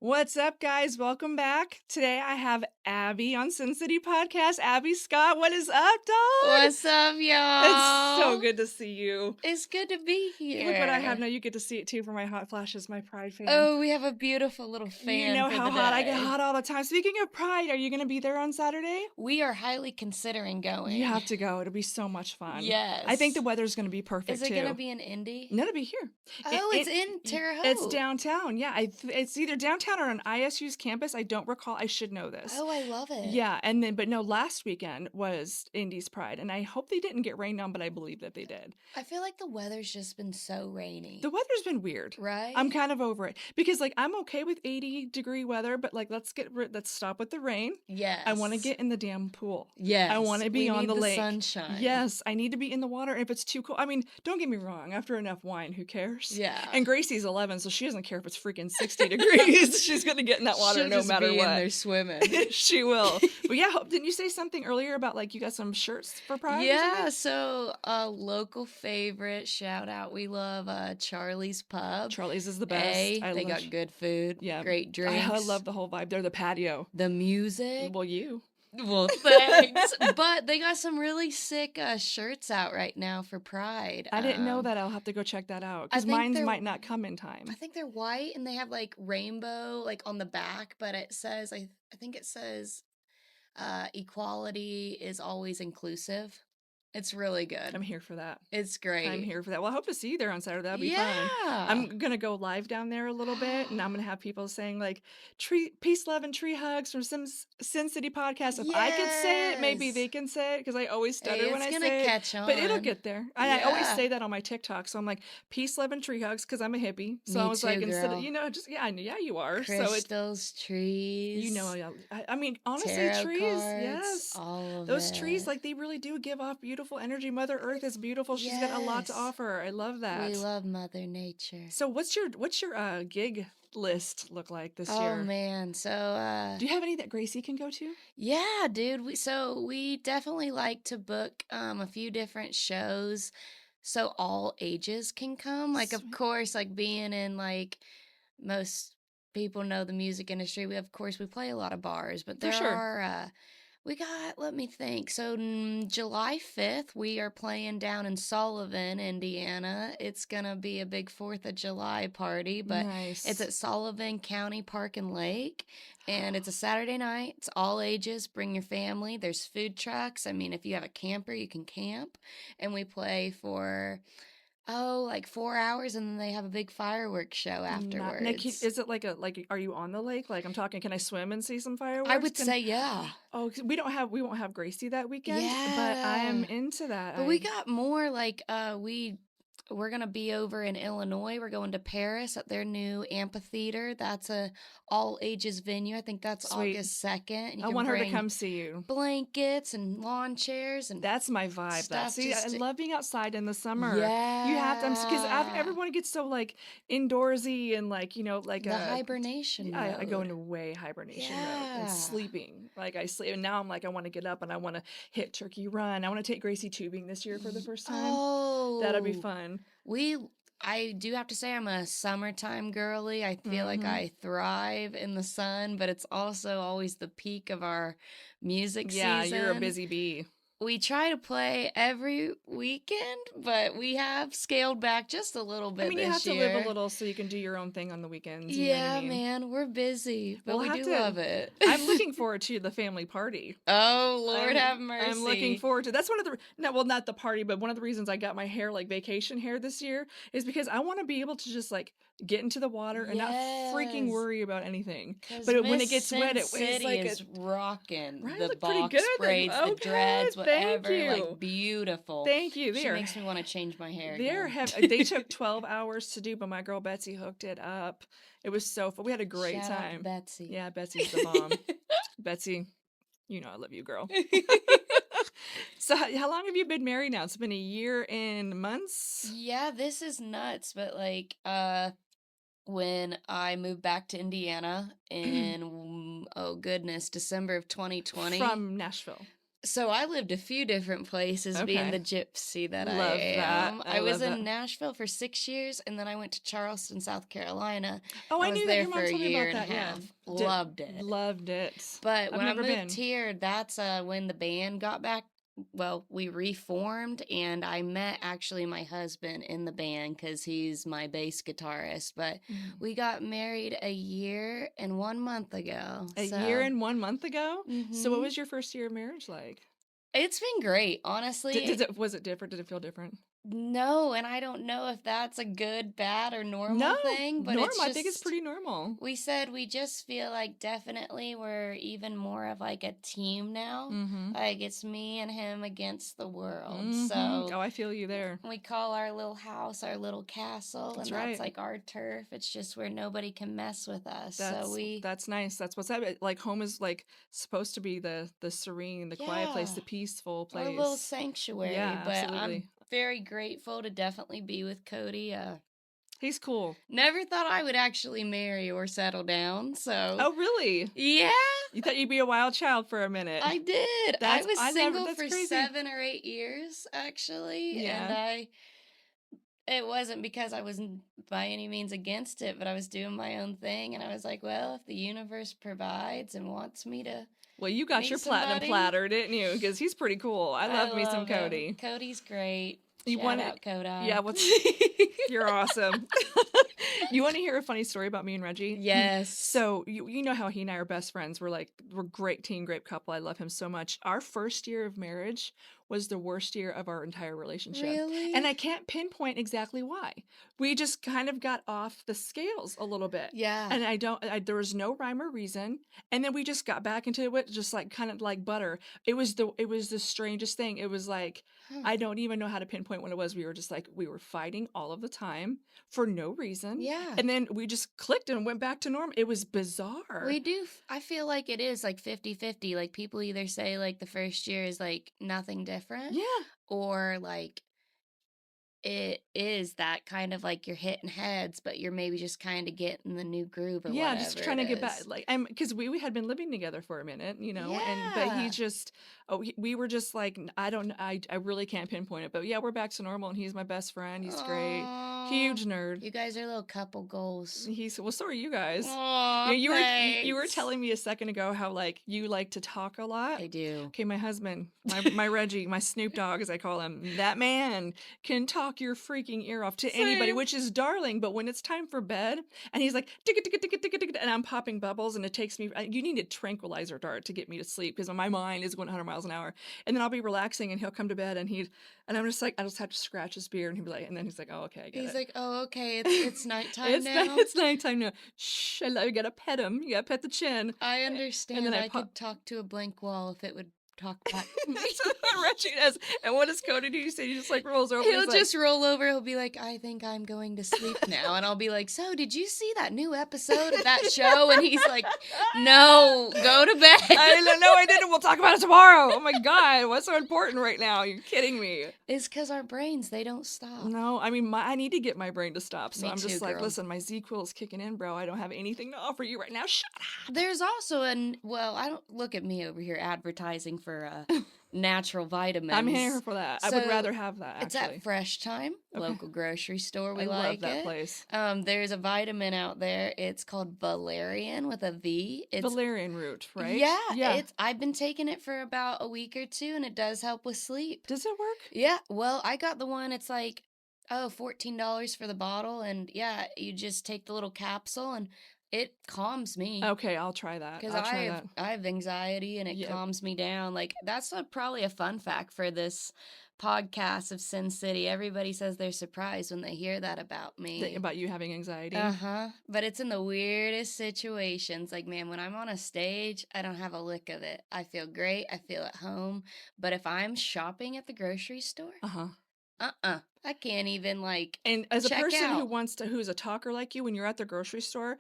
What's up, guys? Welcome back. Today I have Abby on Sin City Podcast. Abby Scott, what is up, dog? What's up, y'all? It's so good to see you. It's good to be here. Look what I have now. You get to see it too for my hot flashes, my Pride fan. Oh, we have a beautiful little fan. You know for how the hot I get day. hot all the time. Speaking of Pride, are you going to be there on Saturday? We are highly considering going. You have to go. It'll be so much fun. Yes. I think the weather's going to be perfect Is it too. going to be in Indy? No, it'll be here. Oh, it's in Terre Haute. It's downtown. Yeah, it's either downtown or on ISU's campus. I don't recall. I should know this. Oh, I love it. Yeah, and then but no, last weekend was Indy's Pride, and I hope they didn't get rained on, but I believe that they did. I feel like the weather's just been so rainy. The weather's been weird. Right? I'm kind of over it because like I'm okay with 80-degree weather, but like let's stop with the rain. Yes. I want to get in the damn pool. Yes. I want to be on the lake. Sunshine. Yes, I need to be in the water. If it's too cold, I mean, don't get me wrong. After enough wine, who cares? Yeah. And Gracie's 11, so she doesn't care if it's freaking 60 degrees. She's gonna get in that water She'll no just matter be what. in there swimming. She will. But yeah, didn't you say something earlier about like you got some shirts for Pride? Yeah, so a local favorite shout out. We love Charlie's Pub. Charlie's is the best. They got good food. Yeah, great drinks. I love the whole vibe. They're the patio. The music. Well, you. Well, thanks. But they got some really sick shirts out right now for Pride. I didn't know that. I'll have to go check that out because mine might not come in time. I think they're white and they have like rainbow like on the back, but it says I think it says equality is always inclusive. It's really good. I'm here for that. It's great. I'm here for that. Well, I hope to see you there on Saturday. That'll be fun. I'm going to go live down there a little bit, and I'm going to have people saying, like, peace, love, and tree hugs from Sin City Podcast. If I could say it, maybe they can say it, because I always stutter when I say it. Catch on. But it'll get there. I always say that on my TikTok. So I'm like, peace, love, and tree hugs, because I'm a hippie. So I was like, instead of, you are. Crystals, trees. You know, I mean, honestly, trees, cards, yes. all of those it. trees, like, they really do give off beautiful energy. Mother Earth is beautiful. She's got a lot to offer. I love that. We love Mother Nature. So what's your gig list look like this year? Oh man, so do you have any that Gracie can go to? Yeah, dude. We definitely like to book a few different shows so all ages can come. Like of course, like being in like most people know the music industry, we play a lot of bars, but there are we got, let me think. So July 5th, we are playing down in Sullivan, Indiana. It's going to be a big 4th of July party, but it's at Sullivan County Park and Lake. And it's a Saturday night. It's all ages. Bring your family. There's food trucks. I mean, if you have a camper, you can camp. And we play for... like 4 hours, and then they have a big fireworks show afterwards. Nick, is it like are you on the lake? Like I'm talking, can I swim and see some fireworks? I would say yeah. Oh, we won't have Gracie that weekend. Yeah, but I am into that. But we got more like we're going to be over in Illinois. We're going to Paris at their new amphitheater. That's a all-ages venue. I think that's August 2nd. I want her to come see you. Blankets and lawn chairs. And that's my vibe. See, I love being outside in the summer. Yeah. You have to, because everyone gets so, like, indoorsy and, like, like the hibernation mode. I go into way hibernation mode and sleeping. Like, I sleep. And now I'm like, I want to get up and I want to hit Turkey Run. I want to take Gracie tubing this year for the first time. Oh. That'll be fun. I do have to say I'm a summertime girly. I feel like I thrive in the sun, but it's also always the peak of our music season. Yeah, you're a busy bee. We try to play every weekend, but we have scaled back just a little bit. I mean, you have to live a little so you can do your own thing on the weekends. Yeah, man, we're busy, but we do love it. I'm looking forward to the family party. Oh, Lord have mercy. I'm looking forward to. That's one of the not the party, but one of the reasons I got my hair like vacation hair this year is because I want to be able to just like get into the water and not freaking worry about anything. But when it gets wet, it's like it's rocking. Right, the box pretty good. braids, the dreads, whatever. Like beautiful. Thank you. She makes me want to change my hair. They took 12 hours to do, but my girl Betsy hooked it up. It was so fun. We had a great Shout time. Out Betsy. Yeah, Betsy's the bomb. Betsy, you know I love you, girl. So how long have you been married now? It's been a year and months? Yeah, this is nuts, but like when I moved back to Indiana in December of 2020 from Nashville. So I lived a few different places being the Okay. gypsy that I Love that. am. I I was love that. in Nashville for 6 years, and then I went to Charleston, South Carolina. Oh, I I was knew that. there Your for mom a told me year about and a that. Yeah. half. Loved it. Loved it. But I've when I never moved been. here, that's when the band got back. Well, we reformed, and I met actually my husband in the band because he's my bass guitarist. But Mhm. we got married a year and 1 month ago. A year So, and 1 month ago? So what hmm was your first year of marriage like? it's been great, honestly. Was it different? Did it feel different? No, and I don't know if that's a good, bad, or No, normal thing, but norm. it's I think it's just pretty normal. we said we just feel like definitely we're even more of like a team now. Mm-hmm. Like it's me and him against the world. Mm-hmm. So Oh, I feel you there. we call our little house our little castle, That's and that's right. like our turf. It's just where nobody can mess with us. So That's nice. That's what's up. Like home is like supposed to be the serene, the quiet place, yeah, the peaceful our little place. sanctuary. Yeah, But I'm absolutely. very grateful to definitely be with Cody. He's cool. Never thought I would actually marry or settle down. So, Oh, really? yeah, You thought you'd be a wild child for a minute. I did. I was single That's for crazy. 7 or 8 years, actually. And Yeah. it wasn't because I wasn't by any means against it, but I was doing my own thing. And I was like, well, if the universe provides and wants me to Well, you got your meet platinum somebody, platter, didn't you? Because he's pretty cool. I I love me some love him. Cody. Cody's great. You Shout want to, out, Kodai. yeah, you're awesome. You want to hear a funny story about me and Reggie? Yes. So you know how he and I are best friends. We're great team, great couple. I love him so much. Our first year of marriage was the worst year of our entire relationship. Really? And I can't pinpoint exactly why. We just kind of got off the scales a little bit. Yeah. And there was no rhyme or reason. And then we just got back into it, just like kind of like butter. It was the strangest thing. It was like, I don't even know how to pinpoint what it was. We were just like, we were fighting all of the time for no reason. Yeah. And then we just clicked and went back to norm. It was bizarre. We do. I feel like it is like 50-50. Like people either say like the first year is like nothing different. Yeah. Or like it is that kind of like you're hitting heads, but you're maybe just kind of getting the new groove or Yeah, whatever just trying to get back, is. like, because we had been living together for a minute, but he Yeah. just, we were just like, I don't, I really can't pinpoint it, but yeah, we're back to normal, and he's my best friend. He's great, Aw, huge nerd. you guys are little couple goals. Well, so are you guys. Aw, You were thanks. telling me a second ago how like you like to talk a lot. I do. Okay, my husband, my Reggie, my Snoop Dogg, as I call him, that man can talk your freaking ear off to anybody, Same. which is darling. But when it's time for bed, and he's like, ticka, ticka, ticka, ticka, ticka, and I'm popping bubbles, and it takes me, you need a tranquilizer dart to get me to sleep because my mind is going 100 miles an hour. And then I'll be relaxing, and he'll come to bed, and I'm just like, I just have to scratch his beard, and he'll be like, and then he's like, oh, okay, I get He's it. like, oh, okay, it's nighttime now. It's nighttime now. Shh, you gotta pet him. You gotta pet the chin. I understand. then I could talk to a blank wall if it would talk back to me. That's what Reggie does. And what does Cody do? You say he just like rolls over. He'll He's just roll over. He'll be like, I think I'm going to sleep now. And I'll be like, so did you see that new episode of that show? And he's like, no, go to bed. I didn't. We'll talk about it tomorrow. Oh my God. What's so important right now? You're kidding me. It's because our brains, they don't stop. No, I mean, I need to get my brain to stop. So Me I'm just too, like, girl. listen, my Z-Quil is kicking in, bro. I don't have anything to offer you right now. Shut up. There's also well, I don't look at me over here advertising for natural vitamins. I'm here for that. I would So, rather have that, It's actually. at Fresh Time, Okay. local grocery store. We I like love that it. place. There's a vitamin out there. It's called Valerian with a V. It's Valerian root, right? Yeah, Yeah. I've been taking it for about a week or two, and it does help with sleep. Does it work? Yeah, well, I got the one. It's like $14 for the bottle, and yeah, you just take the little capsule, and it calms me. Okay, I'll try that. Because I'll try that. I have anxiety and it Yeah. calms me down. Like that's probably a fun fact for this podcast of Sin City. Everybody says they're surprised when they hear that about me. About you having anxiety. Uh-huh. But it's in the weirdest situations. Like, man, when I'm on a stage, I don't have a lick of it. I feel great. I feel at home. But if I'm shopping at the grocery store, I can't even like And as a check person out. who's a talker like you, when you're at the grocery store,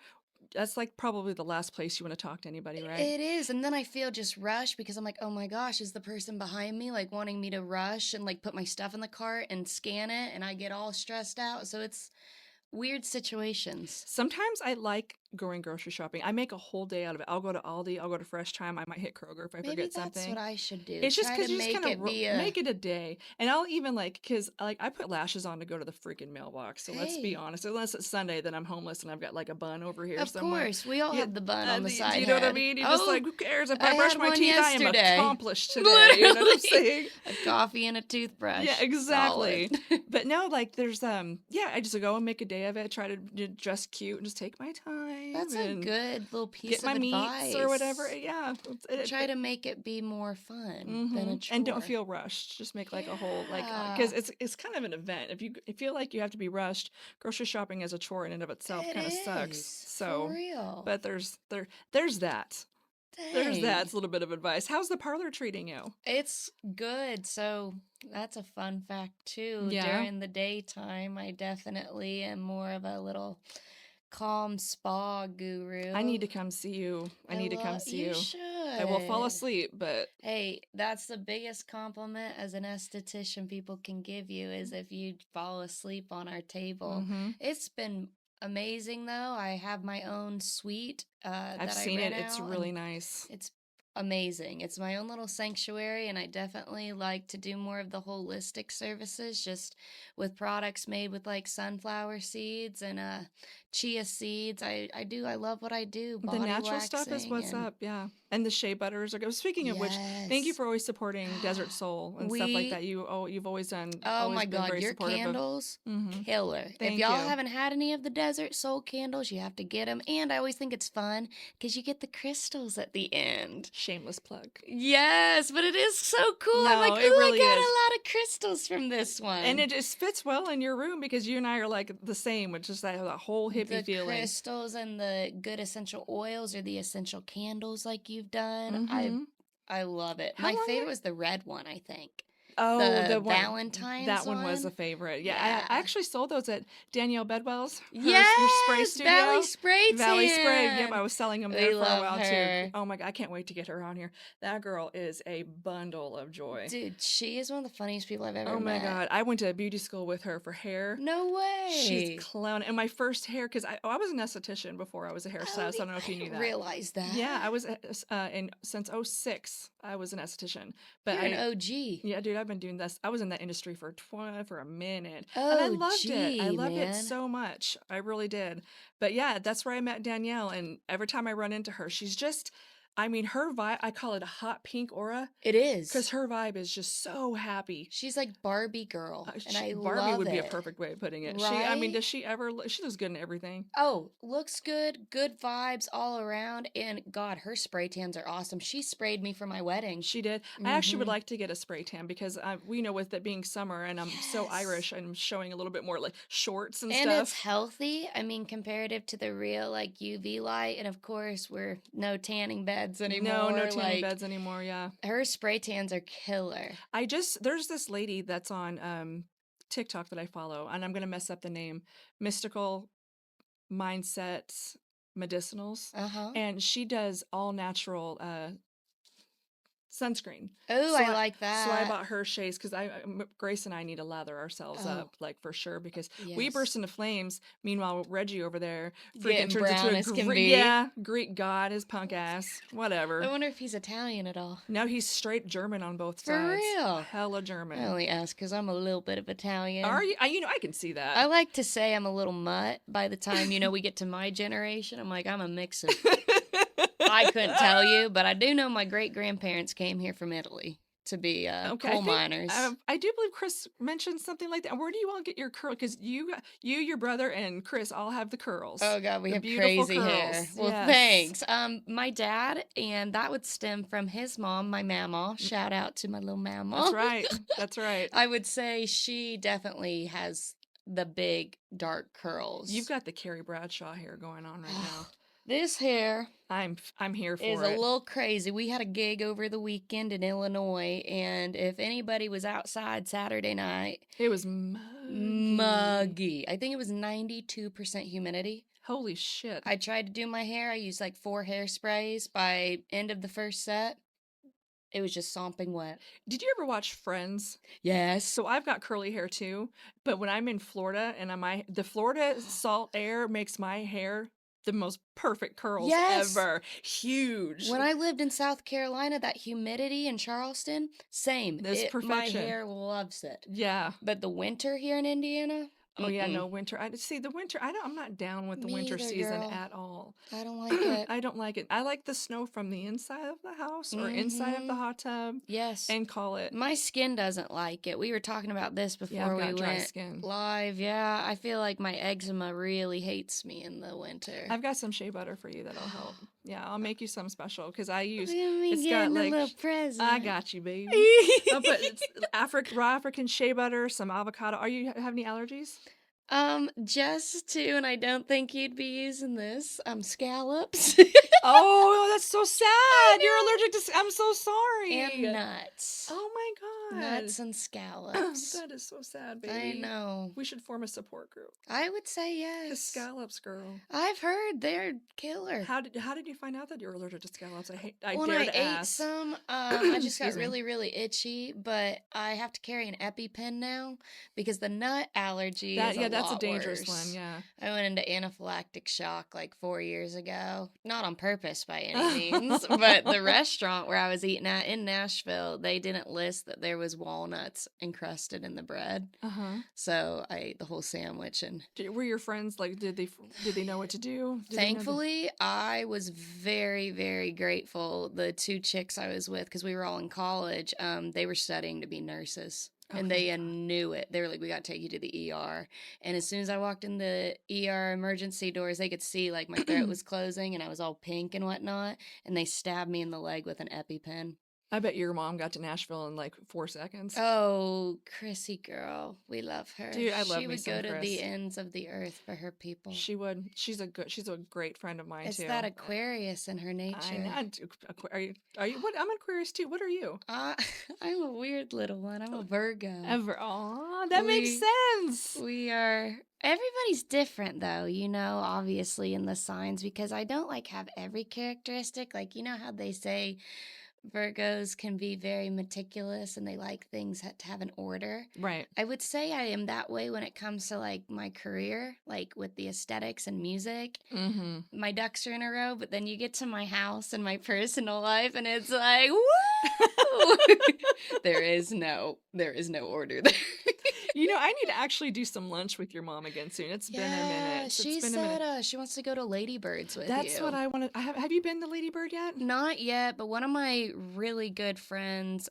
that's like probably the last place you want to talk to anybody, right? It is. And then I feel just rushed because I'm like, oh my gosh, is the person behind me like wanting me to rush and like put my stuff in the cart and scan it? And I get all stressed out. So it's weird situations. Sometimes I like going grocery shopping. I make a whole day out of it. I'll go to Aldi, I'll go to Fresh Time, I might hit Kroger if I Maybe forget that's what something. I should do. It's just Try because to you just make kind it of be make it a day. And I'll even because I put lashes on to go to the freaking mailbox. So let's be Hey, honest. Unless it's Sunday, then I'm homeless and I've got like a bun over here of somewhere. course, we all Yeah, have the bun on the do side you know what I head. mean? You're just Oh, like, who cares? If I I brush had my one teeth, I am yesterday. accomplished today. You know what I'm Literally, saying? a coffee and a toothbrush. Yeah, exactly. Solid. But no, like there's yeah, I just go and make a day of it, try to dress cute and just take my time That's a and good little piece get of my meats or whatever. advice. Yeah. Try to make it be more fun than a And don't chore. feel rushed. Just make like a whole because Yeah, it's kind of an event. If you feel like you have to be rushed, grocery shopping as a chore in and of itself it kind of sucks. is. For So, real. but there's that. There's that. Dang. It's a little bit of advice. How's the parlor treating you? It's good. So that's a fun fact too. Yeah. During the daytime, I definitely am more of a little calm spa I guru. need to come see you. I need to come see You you. I will fall should. asleep, but Hey, that's the biggest compliment as an esthetician people can give you is if you fall asleep on our table. mhm. It's been amazing though. I have my own suite I've that I seen it. rent It's out, really and nice. it's amazing. It's my own little sanctuary, and I definitely like to do more of the holistic services just with products made with like sunflower seeds and chia seeds. I love what I do, The body natural stuff is waxing what's and up, yeah. And the shea butters are good. Speaking of which, thank you yes. for always supporting Desert Soul and stuff like We that. You've Oh always my been God, very your supportive of. candles, Mhm. killer. If Thank y'all you. haven't had any of the Desert Soul candles, you have to get them. And I always think it's fun because you get the crystals at the end. Shameless plug. Yes, but it is so cool. I'm like, No, ooh, it I really got is. a lot of crystals from this And one. it just fits well in your room because you and I are like the same, which is that whole hippie The feeling. crystals and the good essential oils or the essential candles like you've done. Mhm. I love it. How My long favorite was the red one, I think. Oh, The the one Valentine's that one was a one. favorite. Yeah, I Yeah. actually sold those at Danielle Bedwell's, her spray Yes, Valley studio. Spray Valley Spray. Yep, I Tan. was selling them We there for a love while too. her. Oh my God, I can't wait to get her on here. That girl is a bundle of joy. Dude, she is one of the funniest people I've ever Oh my met. God, I went to beauty school with her for hair. No She's way. clown. And my first hair, because I was an esthetician before I was a Oh, hairstylist. I don't know if I you knew didn't that. realize that. Yeah, I was since '06. I was an esthetician, but You're an OG. yeah, dude, I've been doing this. I was in that industry for a minute, and I loved it. I OG, loved it man. so much. I really did. But yeah, that's where I met Danielle, and every time I run into her, she's just, I mean, her vibe. I call it a hot pink aura It because is. her vibe is just so happy. She's like Barbie girl, and I Barbie love would be a it. perfect way of putting it. I mean, Right? does she ever? She looks good in everything. Oh, looks good, good vibes all around, and God, her spray tans are awesome. She sprayed me for my wedding. She did. I actually would like to get a spray tan because we know with it being summer and I'm so Yes. Irish, I'm showing a little bit more like shorts and And it's stuff. healthy. I mean, comparative to the real like UV light, and of course, we're no tanning beds anymore. No tanning Like beds anymore. Yeah. her spray tans are killer. There's this lady that's on TikTok that I follow, and I'm gonna mess up the name. Mystical Mindset Medicinals, Uh-huh. and she does all natural sunscreen. Oh, So I like So I that. bought her shades because Grace and I need to lather ourselves Oh, up, like for sure, because we yes. burst into flames. Meanwhile, Reggie over there freaking Getting turns brown as into can be. yeah, Greek god, his punk ass, I whatever. wonder if he's Italian at all. Now he's straight German on both For sides. real. Hella I German. only ask because I'm a little bit of Italian. Are you? I can see I that. like to say I'm a little mutt. By the time, we get to my generation, I'm like, I'm a mix of. I couldn't tell you, but I do know my great-grandparents came here from Italy to be Okay, coal miners. I do believe Chris mentioned something like that. Where do you all get your curl? Because your brother, and Chris all have the curls. Oh God, we The have beautiful crazy hair. curls. Well, Yes. thanks. My dad, and that would stem from his mom, my mama. Shout out to my little mama. That's right. That's right. I would say she definitely has the big dark curls. You've got the Carrie Bradshaw hair going on right now. This hair I'm here for is it. a little crazy. We had a gig over the weekend in Illinois, and if anybody was outside Saturday night, It was muggy. I think it was 92% humidity. Holy shit. I tried to do my hair. I used like 4 hairsprays. By end of the first set, it was just sopping wet. Did you ever watch Friends? Yes. So I've got curly hair too, but when I'm in Florida and the Florida salt air makes my hair the most perfect curls Yes. ever. Huge. When I lived in South Carolina, that humidity in Charleston, same. That's My perfection. hair loves it. Yeah. But the winter here in Indiana, Oh yeah, no winter. I see the winter. I'm not down with the Me winter either, season girl. at all. I don't like it. I don't like it. I like the snow from the inside of the house or inside of the hot tub Yes. and call it. My skin doesn't like it. We were talking about this Yeah, before I've we got dry went skin. live. Yeah, I feel like my eczema really hates me in the winter. I've got some shea butter for you that'll help. Yeah, I'll make you some special because I use. Look at me It's got getting a like little present. I got you, baby. I'll put raw African shea butter, some avocado. Are you have any allergies? Just two, and I don't think you'd be using this. Scallops. Oh, that's so sad. You're allergic to. I'm so sorry. And nuts. Oh my god. Nuts and scallops. That is so sad, I baby. know. We should form a support group. I would say The yes. scallops, girl. I've heard they're killer. How did you find out that you're allergic to scallops? I When dare I to ate ask. some, I just got Excuse me. really, really itchy, but I have to carry an EpiPen now because the nut allergy is That's a lot dangerous worse. one. Yeah. I went into anaphylactic shock like 4 years ago. Not on purpose by any means, but the restaurant where I was eating at in Nashville, they didn't list that there was walnuts encrusted in the bread. So I ate the whole sandwich, and Were your friends like? Did they know what to do? Did they know thankfully, I was very, very grateful. The two chicks I was with, because we were all in college, they were studying to be nurses. And they knew it. They were like, we got to take you to the ER. And as soon as I walked in the ER emergency doors, they could see like my throat was closing and I was all pink and whatnot. And they stabbed me in the leg with an EpiPen. I bet your mom got to Nashville in like 4 seconds. Oh, Chrissy girl. We love her. Dude, I love She me would some go to Chris. the ends of the earth for her people. She would. She's a great friend of mine It's too. that Aquarius in her nature. I know. Are you? What? I'm Aquarius too. What are you? I'm a weird little one. I'm a Virgo. Aw, that makes sense. We are. Everybody's different though, obviously in the signs, because I don't like have every characteristic. Like, you know how they say Virgos can be very meticulous and they like things to have an order. Right. I would say I am that way when it comes to like my career, like with the aesthetics and music. Mm-hmm. My ducks are in a row, but then you get to my house and my personal life and it's like, woo! There is no order there. I need to actually do some lunch with your mom again soon. It's been a minute. She said she wants to go to Ladybird's with you. That's what I want to. Have you been to Ladybird yet? Not yet, but one of my really good friends,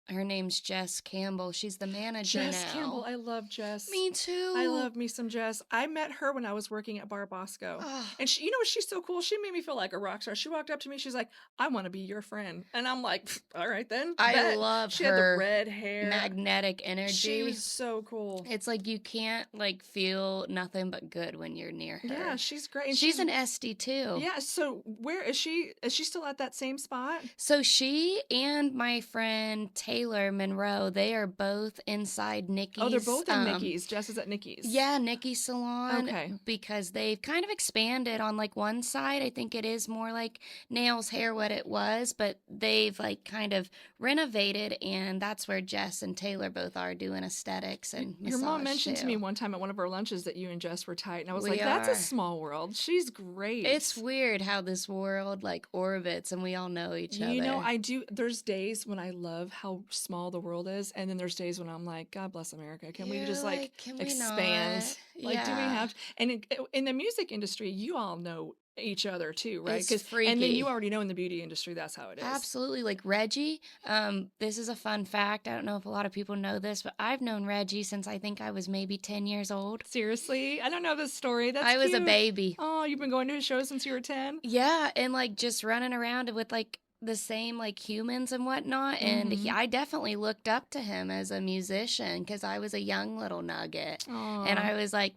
her name's Jess Campbell. She's the manager now. Jess Campbell. I love Jess. Me too. I love me some Jess. I met her when I was working at Bar Bosco. And she, she's so cool. She made me feel like a rock star. She walked up to me. She's like, I want to be your friend. And I'm like, all right then. I love she her. She had the red hair. Magnetic energy. She was so cool. It's like you can't like feel nothing but good when you're near her. Yeah, she's great. And she's an SD too. Yeah, so where is she? Is she still at that same spot? So she and my friend Taylor Monroe, they are both inside Nikki's. Oh, they're both in Nikki's. Jess is at Nikki's. Yeah, Nikki's salon. Okay. Because they've kind of expanded on like one side. I think it is more like nails, hair, what it was, but they've like kind of renovated, and that's where Jess and Taylor both are doing aesthetics and massage. Your mom mentioned too. to me one time at one of our lunches that you and Jess were tight, and I was like, that's a small world. She's great. It's weird how this world like orbits and we all know each other. I do. There's days when I love how small the world is, and then there's days when I'm like, God bless America. Can we just like expand? Like, do we have? And in the music industry, you all know each other too, right? It's freaky. And then you already know in the beauty industry that's how it is. Absolutely. Like Reggie, this is a fun fact. I don't know if a lot of people know this, but I've known Reggie since I think I was maybe 10 years old. Seriously? I don't know this story. That's I was cute. a baby. Oh, you've been going to his shows since you were 10? Yeah, and like just running around with like the same like humans and whatnot, and I definitely looked up to him as a musician because I was a young little nugget. Aww. And I was like,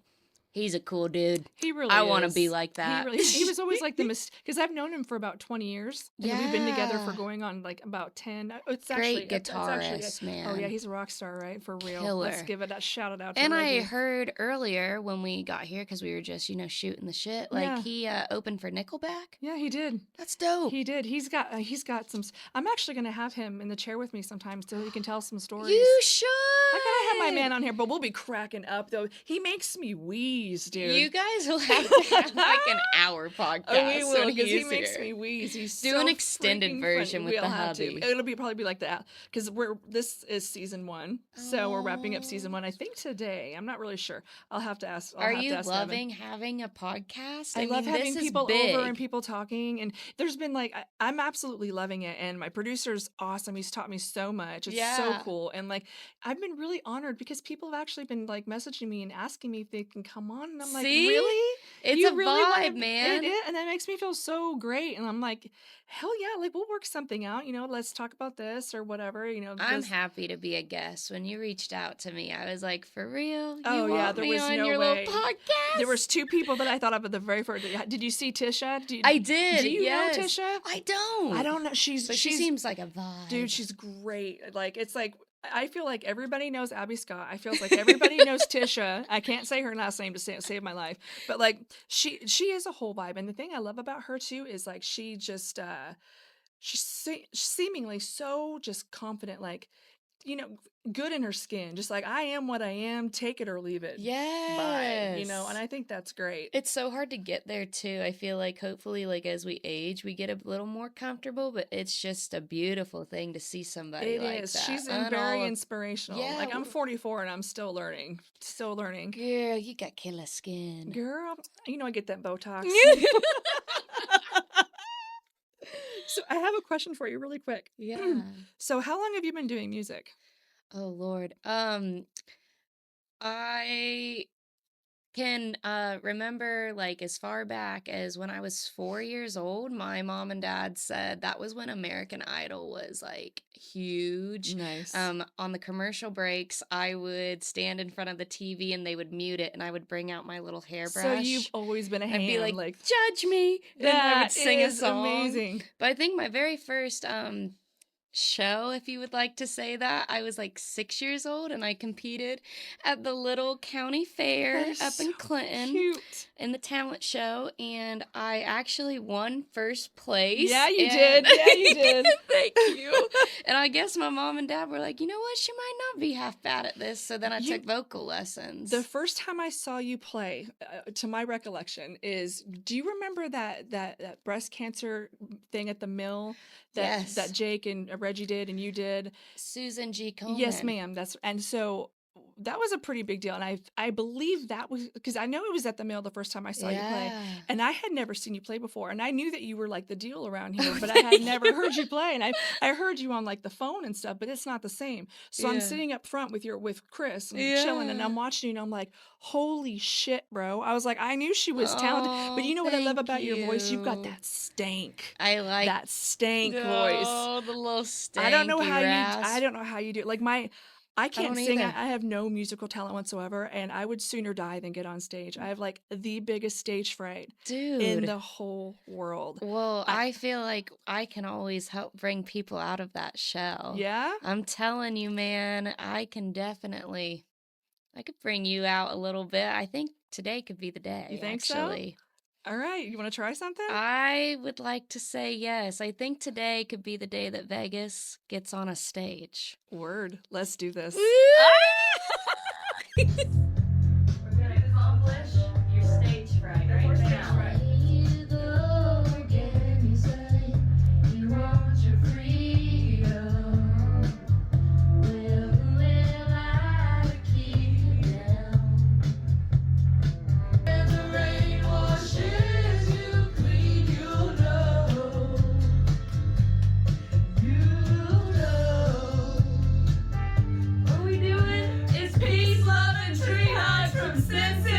he's a cool dude. He really I is. want to be like that. He was always like because I've known him for about 20 years. And we've been together for going on like about 10. It's great guitarist, man. Oh yeah, he's a rock star, right? For real. Killer. Let's give it a shout out to And Reggie. I heard earlier when we got here, because we were just, shooting the shit, like he opened for Nickelback. Yeah, he did. That's dope. He did. He's got some. I'm actually gonna have him in the chair with me sometimes so he can tell some stories. You should. I gotta have my man on here, but we'll be cracking up though. He makes me weep. wheeze, dude. You guys will have to have like an hour podcast. Oh, we will, when because he he's makes here. me wheeze. He's Do so an extended freaking version funny. with We'll the have hubby. to. It'll be probably like that, because this is season 1, so we're wrapping up season 1. I think today. I'm not really sure. I'll have to ask. Are you loving having a podcast? I love mean, having this is people big. over and people talking, and there's been like I'm absolutely loving it, and my producer's awesome. He's taught me so much. It's so Yeah. cool, and like I've been really honored because people have actually been like messaging me and asking me if they can come on, and I'm like, See? really? It's You a really vibe, wanna- man. It is, and that makes me feel so great. And I'm like, hell yeah, like we'll work something out. Let's talk about this or whatever. I'm this- happy to be a guest. When you reached out to me, I was like, for real? You Oh, yeah, want there me was on no your way. little podcast? There was 2 people that I thought of at the very first. Did you see Tisha? I did. Do you yes. know Tisha? I don't. I don't know. But she she's seems like a vibe. dude. She's great. Like it's like I feel like everybody knows Abby Scott. I feel like everybody knows Tisha. I can't say her last name to save my life, but like she is a whole vibe. And the thing I love about her too is like she just she's seemingly so just confident, like good in her skin, just like I am what I am, take it or leave it. yes. Bye. And I think that's great. It's so hard to get there too. I feel like hopefully like as we age we get a little more comfortable, but it's just a beautiful thing to see somebody It like is. that. She's And very all of- inspirational. Yeah, Like I'm 44 and I'm still learning. Still learning. Girl, you got killer skin. Girl, I get that Botox. So I have a question for you really quick. Yeah. So how long have you been doing music? Oh Lord. I can remember like as far back as when I was 4 years old, my mom and dad said that was when American Idol was like huge. Nice. On the commercial breaks, I would stand in front of the TV and they would mute it and I would bring out my little hairbrush. So you've always been a and hand. be like, judge me. And I that would sing a is song. amazing. But I think my very first show, if you would like to say that, I was like 6 years old and I competed at the little county fair That is up in so Clinton Cute. in the talent show, and I actually won first place. Yeah, you and- did. Yeah, you did. Thank you. And I guess my mom and dad were like, you know what, she might not be half bad at this. So then I You- took vocal lessons. The first time I saw you play, to my recollection, is do you remember that breast cancer thing at the mill Yes. that Jake and Reggie did and you did? Susan G. Komen. Yes, ma'am. So that was a pretty big deal, and I believe that was because I know it was at the mill the first time I saw you play. Yeah. And I had never seen you play before, and I knew that you were like the deal around here, Oh, but I had thank never you. heard you play. And I heard you on like the phone and stuff, but it's not the same. So I'm Yeah. sitting up front with Chris and we're chilling, and Yeah. I'm watching you, and I'm like, holy shit, bro! I was like, I knew she was talented, but you know what I love thank about your voice? You've got you. that stank, I like that stank voice. Oh, the little stanky I don't know how rasp. I don't know how you do it. Like I can't don't sing. either. I have no musical talent whatsoever, and I would sooner die than get on stage. I have like the biggest stage fright Dude. in the whole world. Well, I feel like I can always help bring people out of that shell. Yeah? I'm telling you, man, I could bring you out a little bit. I think today could be the day. You think so? actually. All right. You want to try something? I would like to say yes. I think today could be the day that Vegas gets on a stage. Word. Let's do this. We're gonna accomplish your stage fright right now. What we doing is peace, love, and tree hugs from Sin City.